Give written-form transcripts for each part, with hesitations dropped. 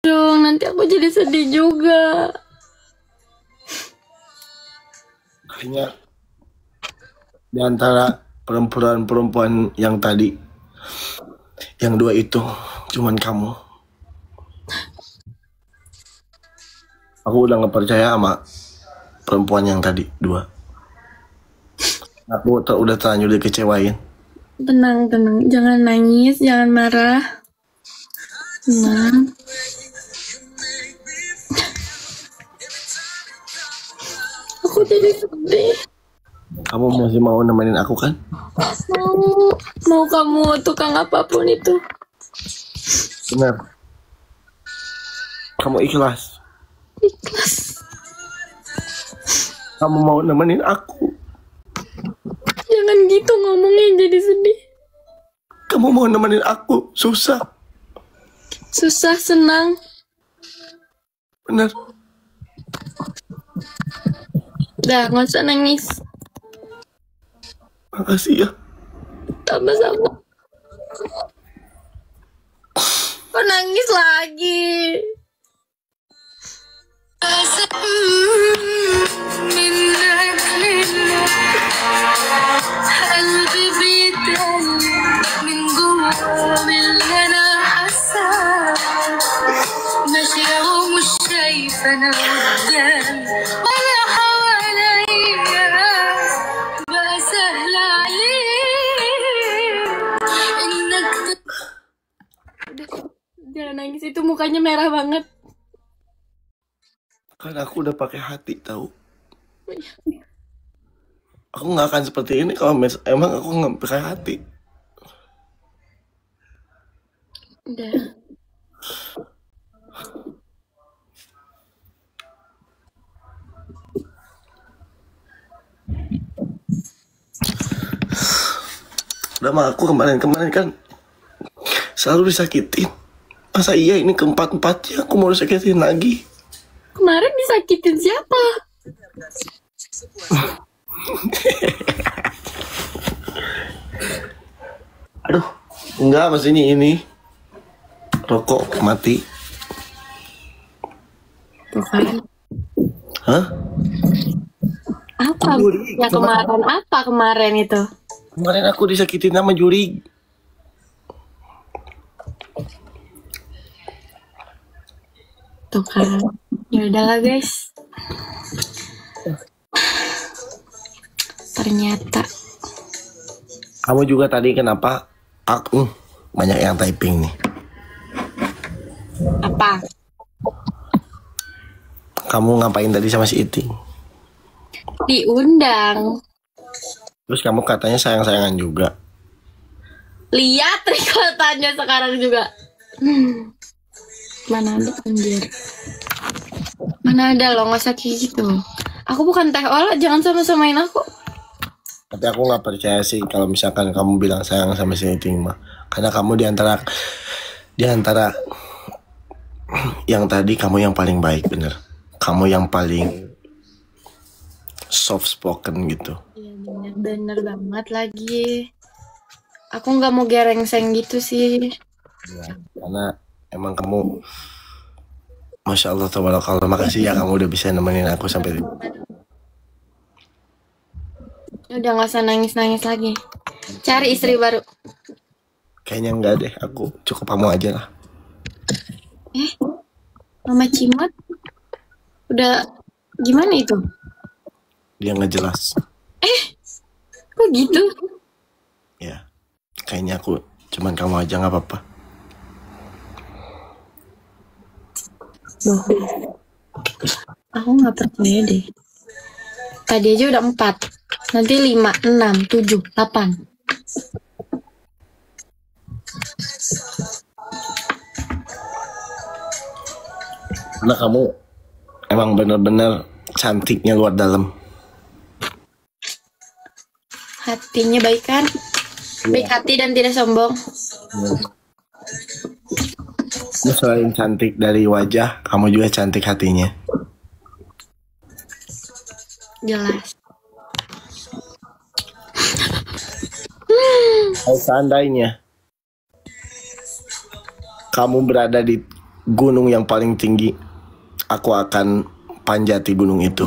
dong, nanti aku jadi sedih juga. Kayaknya di antara perempuan-perempuan yang tadi, yang dua itu cuman kamu. Aku udah gak percaya sama perempuan yang tadi dua. Aku udah terlanjur dikecewain. Tenang, jangan nangis, jangan marah. Tenang. Aku jadi sedih. Kamu masih mau nemenin aku kan? Mau kamu tukang apapun itu. Benar. Kamu ikhlas. Kamu mau nemenin aku. Jangan gitu ngomongnya, jadi sedih. Kamu mau nemenin aku. Susah, senang. bener. Udah, gak usah nangis. Makasih ya. Sama-sama. Kok nangis lagi? Jangan nangis, itu mukanya merah banget. Kan aku udah pakai hati tahu. Aku nggak akan seperti ini kalau emang aku nggak pakai hati. Udah. Udah mah aku kemarin kan selalu disakitin. Masa iya ini keempat-empatnya aku mau disakitin lagi? Kemarin disakitin siapa? Aduh, enggak, maksudnya ini rokok mati. Tuh kan. Hah? Apa? Ya kemarin apa kemarin itu? Kemarin aku disakitin sama juri. Tuh kan. Ya udahlah guys. Ternyata. Kamu juga tadi kenapa? Aku banyak yang typing nih. Apa? Kamu ngapain tadi sama si Iting? Diundang. Terus kamu katanya sayang-sayangan juga. Lihat rekotannya sekarang juga. Mana ada anjir. Mana ada lo, gak usah kayak gitu. Aku bukan teh olah, jangan sama-samain aku. Tapi aku nggak percaya sih kalau misalkan kamu bilang sayang sama si Iting mah. Karena kamu diantara yang tadi kamu yang paling baik, bener. Kamu yang paling soft spoken gitu. Iya bener banget lagi. Aku nggak mau gerengseng gitu sih. Ya, karena emang kamu, Masya Allah, tabarakallah. Makasih ya kamu udah bisa nemenin aku sampai. Udah nggak usah nangis-nangis lagi. Cari istri baru. Kayaknya enggak deh, aku cukup kamu aja lah. Mama Cimot udah gimana itu? Dia nggak jelas. Kok gitu? Ya, kayaknya aku cuman kamu aja, nggak apa-apa. Loh, aku nggak percaya deh. Tadi aja udah 4, nanti 5, 6, 7, 8. Karena kamu emang bener-bener cantiknya luar dalam. Hatinya baik kan? Baik hati dan tidak sombong. Selain cantik dari wajah, kamu juga cantik hatinya. Jelas. Kalau seandainya kamu berada di gunung yang paling tinggi, aku akan panjati gunung itu.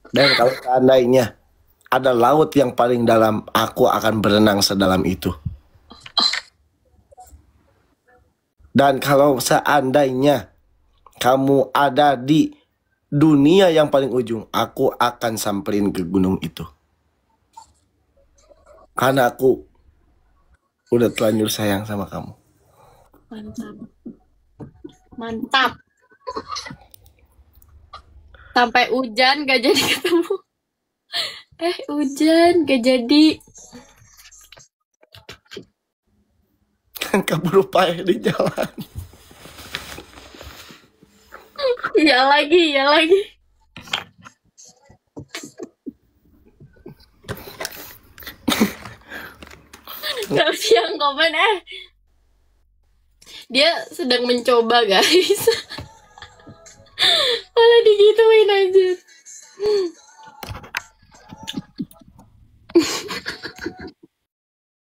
Dan kalau seandainya ada laut yang paling dalam, aku akan berenang sedalam itu. Dan kalau seandainya kamu ada di dunia yang paling ujung, aku akan samperin ke gunung itu. Karena aku udah terlanjur sayang sama kamu. Mantap. Mantap. Sampai hujan gak jadi ketemu. Hujan gak jadi. Kan kabur upaya di jalan. Iya lagi, iya lagi. Gak yang komen dia sedang mencoba guys. Malah digituin aja.